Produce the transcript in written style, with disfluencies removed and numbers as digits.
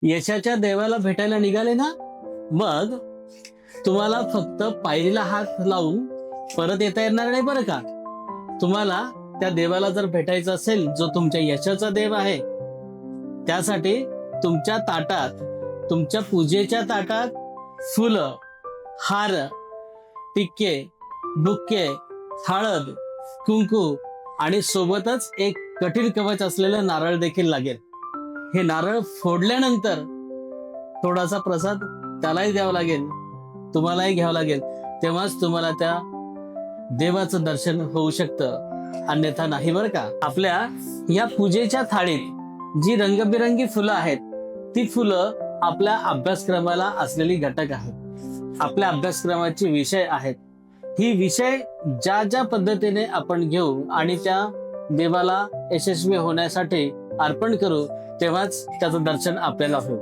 यशाच्या देवाला भेटायला निघाले ना, मग तुम्हाला फक्त पायरीला हात लावून परत येता येणार नाही बरं का. तुम्हाला त्या देवाला जर भेटायचं असेल, जो तुमच्या यशाचा देव आहे, त्यासाठी तुमच्या ताटात, तुमच्या पूजेच्या ताटात फुलं, हार, टिक्के, बुक्के, हळद, कुंकू आणि सोबतच एक कठीण कवच असलेलं नारळ देखील लागेल. हे नारळ फोडल्यानंतर थोडासा प्रसाद त्यालाही द्यावा लागेल, तुम्हालाही घ्यावं लागेल. तेव्हाच तुम्हाला त्या देवाचं दर्शन होऊ शकतं, अन्यथा नाही बरं का. आपल्या या पूजेच्या थाळीत जी रंगबिरंगी फुलं आहेत, ती फुलं आपल्या अभ्यासक्रमाला असलेली घटक आहेत, आपल्या अभ्यासक्रमाचे विषय आहेत. ही विषय ज्या ज्या पद्धतीने आपण घेऊ आणि त्या देवाला यशस्वी होण्यासाठी अर्पण करू, तेव्हाच त्याचं दर्शन आपल्याला होईल.